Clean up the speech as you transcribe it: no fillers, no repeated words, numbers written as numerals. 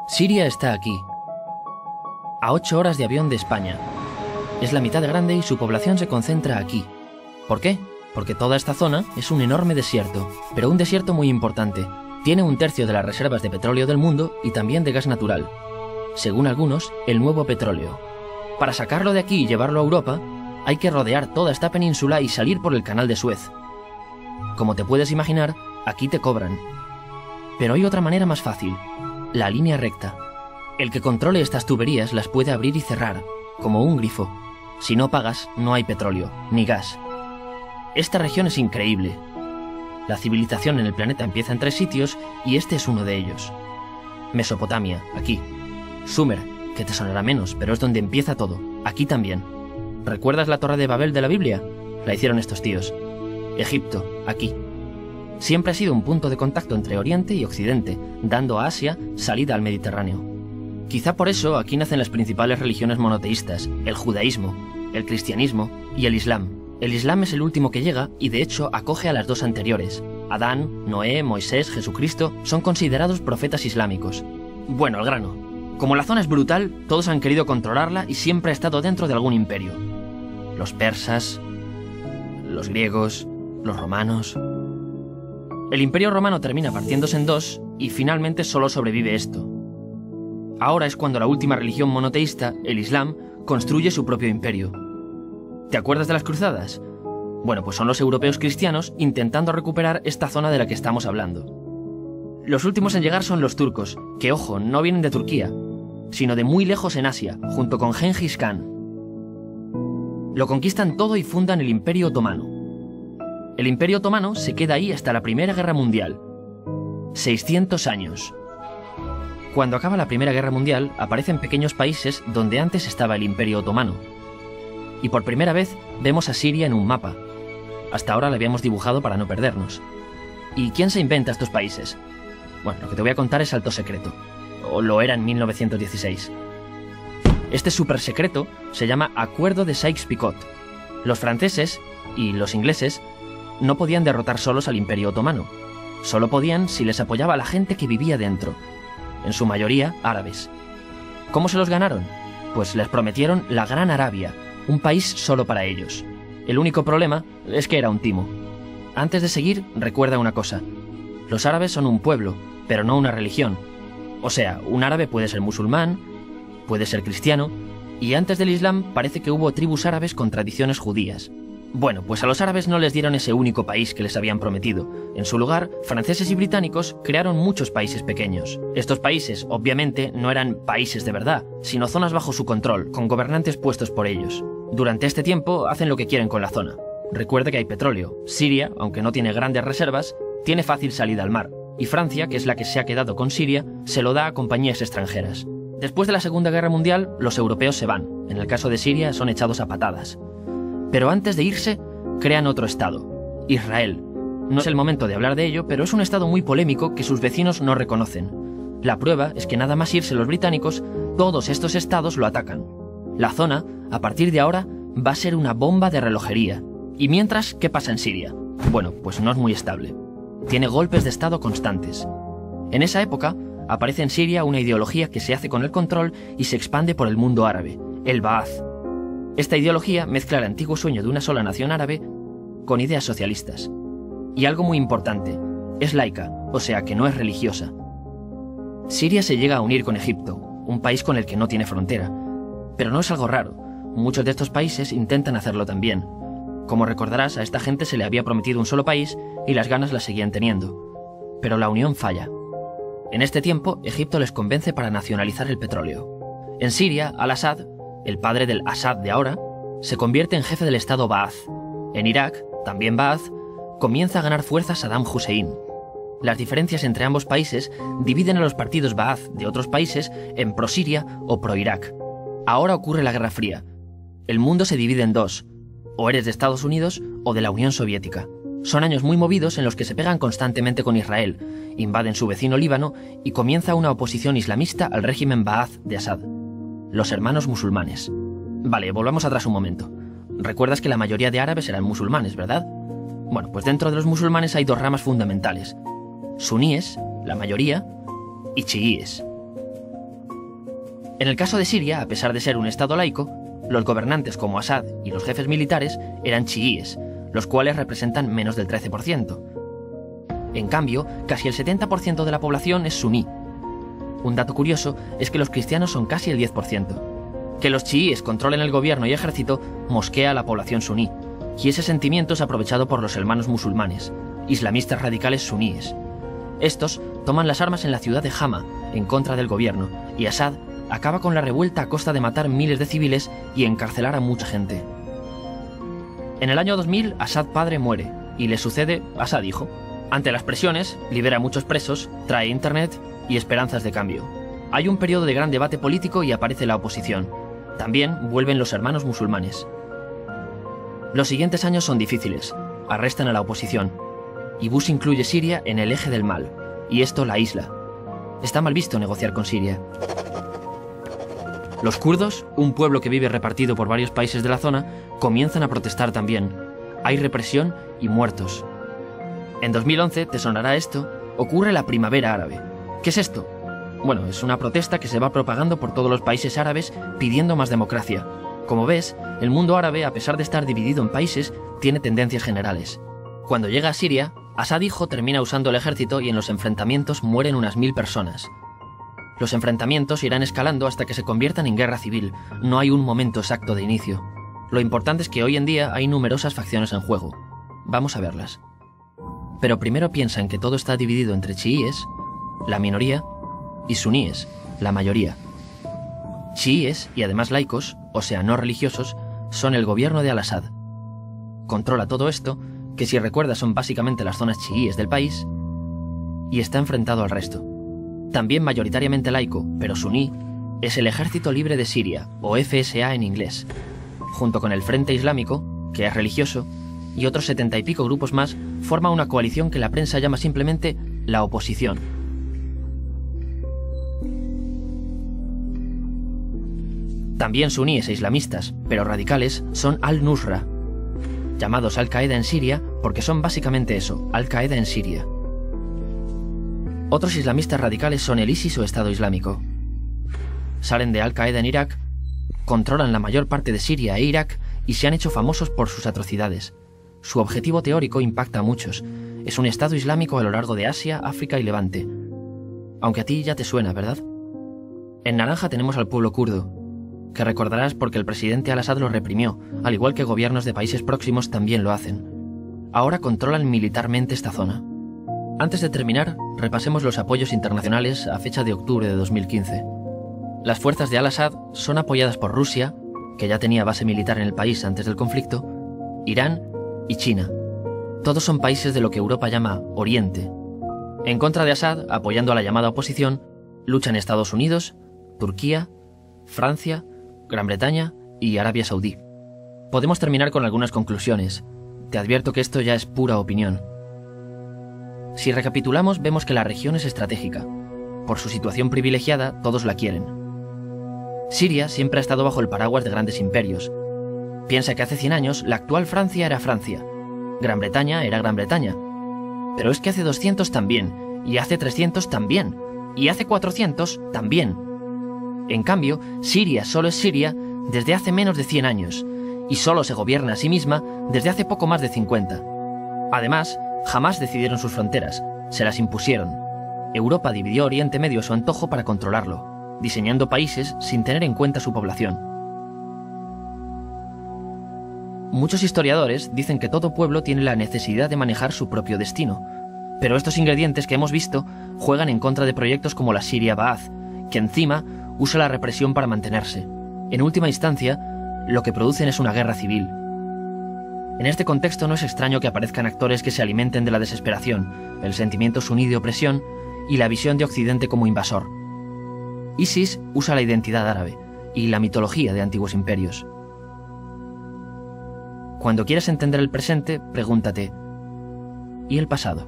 Siria está aquí, a 8 horas de avión de España. Es la mitad de grande y su población se concentra aquí. ¿Por qué? Porque toda esta zona es un enorme desierto, pero un desierto muy importante. Tiene 1/3 de las reservas de petróleo del mundo y también de gas natural. Según algunos, el nuevo petróleo. Para sacarlo de aquí y llevarlo a Europa, hay que rodear toda esta península y salir por el canal de Suez. Como te puedes imaginar, aquí te cobran. Pero hay otra manera más fácil, la línea recta. El que controle estas tuberías las puede abrir y cerrar, como un grifo. Si no pagas, no hay petróleo, ni gas. Esta región es increíble. La civilización en el planeta empieza en 3 sitios y este es uno de ellos. Mesopotamia, aquí. Sumer, que te sonará menos, pero es donde empieza todo, aquí también. ¿Recuerdas la Torre de Babel de la Biblia? La hicieron estos tíos. Egipto, aquí. Siempre ha sido un punto de contacto entre Oriente y Occidente, dando a Asia salida al Mediterráneo. Quizá por eso aquí nacen las principales religiones monoteístas, el judaísmo, el cristianismo y el islam. El islam es el último que llega y de hecho acoge a las 2 anteriores. Adán, Noé, Moisés, Jesucristo son considerados profetas islámicos. Bueno, al grano. Como la zona es brutal, todos han querido controlarla y siempre ha estado dentro de algún imperio. Los persas, los griegos, los romanos. El imperio romano termina partiéndose en 2 y finalmente solo sobrevive esto. Ahora es cuando la última religión monoteísta, el Islam, construye su propio imperio. ¿Te acuerdas de las cruzadas? Bueno, pues son los europeos cristianos intentando recuperar esta zona de la que estamos hablando. Los últimos en llegar son los turcos, que ojo, no vienen de Turquía, sino de muy lejos en Asia, junto con Gengis Khan. Lo conquistan todo y fundan el Imperio Otomano. El Imperio Otomano se queda ahí hasta la Primera Guerra Mundial. 600 años. Cuando acaba la Primera Guerra Mundial, aparecen pequeños países donde antes estaba el Imperio Otomano. Y por primera vez vemos a Siria en un mapa. Hasta ahora la habíamos dibujado para no perdernos. ¿Y quién se inventa estos países? Bueno, lo que te voy a contar es alto secreto. O lo era en 1916. Este súper secreto se llama Acuerdo de Sykes-Picot. Los franceses y los ingleses no podían derrotar solos al Imperio Otomano. Solo podían si les apoyaba la gente que vivía dentro. En su mayoría, árabes. ¿Cómo se los ganaron? Pues les prometieron la Gran Arabia, un país solo para ellos. El único problema es que era un timo. Antes de seguir, recuerda una cosa. Los árabes son un pueblo, pero no una religión. O sea, un árabe puede ser musulmán, puede ser cristiano, y antes del Islam parece que hubo tribus árabes con tradiciones judías. Bueno, pues a los árabes no les dieron ese único país que les habían prometido. En su lugar, franceses y británicos crearon muchos países pequeños. Estos países, obviamente, no eran países de verdad, sino zonas bajo su control, con gobernantes puestos por ellos. Durante este tiempo hacen lo que quieren con la zona. Recuerda que hay petróleo. Siria, aunque no tiene grandes reservas, tiene fácil salida al mar. Y Francia, que es la que se ha quedado con Siria, se lo da a compañías extranjeras. Después de la Segunda Guerra Mundial, los europeos se van. En el caso de Siria, son echados a patadas. Pero antes de irse, crean otro estado, Israel. No es el momento de hablar de ello, pero es un estado muy polémico que sus vecinos no reconocen. La prueba es que nada más irse los británicos, todos estos estados lo atacan. La zona, a partir de ahora, va a ser una bomba de relojería. Y mientras, ¿qué pasa en Siria? Bueno, pues no es muy estable. Tiene golpes de estado constantes. En esa época, aparece en Siria una ideología que se hace con el control y se expande por el mundo árabe, el Ba'ath. Esta ideología mezcla el antiguo sueño de una sola nación árabe con ideas socialistas. Y algo muy importante, es laica, o sea que no es religiosa. Siria se llega a unir con Egipto, un país con el que no tiene frontera. Pero no es algo raro, muchos de estos países intentan hacerlo también. Como recordarás, a esta gente se le había prometido un solo país y las ganas las seguían teniendo. Pero la unión falla. En este tiempo, Egipto les convence para nacionalizar el petróleo. En Siria, Al-Assad, el padre del Assad de ahora, se convierte en jefe del estado Ba'ath. En Irak, también Ba'ath, comienza a ganar fuerza Saddam Hussein. Las diferencias entre ambos países dividen a los partidos Ba'ath de otros países en pro-Siria o pro-Irak. Ahora ocurre la Guerra Fría. El mundo se divide en 2, o eres de Estados Unidos o de la Unión Soviética. Son años muy movidos en los que se pegan constantemente con Israel, invaden su vecino Líbano y comienza una oposición islamista al régimen Ba'ath de Assad. Los hermanos musulmanes. Vale, volvamos atrás un momento. Recuerdas que la mayoría de árabes eran musulmanes, ¿verdad? Bueno, pues dentro de los musulmanes hay 2 ramas fundamentales. Suníes, la mayoría, y chiíes. En el caso de Siria, a pesar de ser un estado laico, los gobernantes como Assad y los jefes militares eran chiíes, los cuales representan menos del 13%. En cambio, casi el 70% de la población es suní. Un dato curioso es que los cristianos son casi el 10%. Que los chiíes controlen el gobierno y ejército mosquea a la población suní, y ese sentimiento es aprovechado por los hermanos musulmanes, islamistas radicales suníes. Estos toman las armas en la ciudad de Hama, en contra del gobierno, y Assad acaba con la revuelta a costa de matar miles de civiles y encarcelar a mucha gente. En el año 2000, Assad padre muere, y le sucede Assad hijo. Ante las presiones, libera a muchos presos, trae internet y esperanzas de cambio. Hay un periodo de gran debate político y aparece la oposición. También vuelven los hermanos musulmanes. Los siguientes años son difíciles. Arrestan a la oposición. Y Bush incluye Siria en el eje del mal, y esto la aísla. Está mal visto negociar con Siria. Los kurdos, un pueblo que vive repartido por varios países de la zona, comienzan a protestar también. Hay represión y muertos. En 2011, te sonará esto, ocurre la Primavera Árabe. ¿Qué es esto? Bueno, es una protesta que se va propagando por todos los países árabes pidiendo más democracia. Como ves, el mundo árabe, a pesar de estar dividido en países, tiene tendencias generales. Cuando llega a Siria, Assad hijo termina usando el ejército y en los enfrentamientos mueren unas 1000 personas. Los enfrentamientos irán escalando hasta que se conviertan en guerra civil. No hay un momento exacto de inicio. Lo importante es que hoy en día hay numerosas facciones en juego. Vamos a verlas. Pero primero piensa en que todo está dividido entre chiíes, la minoría, y suníes, la mayoría. Chiíes, y además laicos, o sea, no religiosos, son el gobierno de Al-Assad. Controla todo esto, que si recuerdas son básicamente las zonas chiíes del país, y está enfrentado al resto. También mayoritariamente laico, pero suní, es el Ejército Libre de Siria, o FSA en inglés, junto con el Frente Islámico, que es religioso, y otros 70 y pico grupos más, forma una coalición que la prensa llama simplemente la oposición. También suníes e islamistas, pero radicales, son Al-Nusra, llamados Al-Qaeda en Siria porque son básicamente eso, Al-Qaeda en Siria. Otros islamistas radicales son el ISIS o Estado Islámico. Salen de Al-Qaeda en Irak, controlan la mayor parte de Siria e Irak y se han hecho famosos por sus atrocidades. Su objetivo teórico impacta a muchos. Es un Estado Islámico a lo largo de Asia, África y Levante. Aunque a ti ya te suena, ¿verdad? En naranja tenemos al pueblo kurdo, que recordarás porque el presidente Al-Assad lo reprimió, al igual que gobiernos de países próximos también lo hacen. Ahora controlan militarmente esta zona. Antes de terminar, repasemos los apoyos internacionales a fecha de octubre de 2015. Las fuerzas de Al-Assad son apoyadas por Rusia, que ya tenía base militar en el país antes del conflicto, Irán y China. Todos son países de lo que Europa llama Oriente. En contra de Assad, apoyando a la llamada oposición, luchan Estados Unidos, Turquía, Francia, Gran Bretaña y Arabia Saudí. Podemos terminar con algunas conclusiones. Te advierto que esto ya es pura opinión. Si recapitulamos, vemos que la región es estratégica. Por su situación privilegiada, todos la quieren. Siria siempre ha estado bajo el paraguas de grandes imperios. Piensa que hace 100 años la actual Francia era Francia. Gran Bretaña era Gran Bretaña. Pero es que hace 200 también, y hace 300 también, y hace 400 también. En cambio, Siria solo es Siria desde hace menos de 100 años, y solo se gobierna a sí misma desde hace poco más de 50. Además, jamás decidieron sus fronteras, se las impusieron. Europa dividió Oriente Medio a su antojo para controlarlo, diseñando países sin tener en cuenta su población. Muchos historiadores dicen que todo pueblo tiene la necesidad de manejar su propio destino, pero estos ingredientes que hemos visto juegan en contra de proyectos como la Siria Ba'ath, que encima usa la represión para mantenerse. En última instancia, lo que producen es una guerra civil. En este contexto no es extraño que aparezcan actores que se alimenten de la desesperación, el sentimiento suní de opresión y la visión de Occidente como invasor. ISIS usa la identidad árabe y la mitología de antiguos imperios. Cuando quieras entender el presente, pregúntate, ¿y el pasado?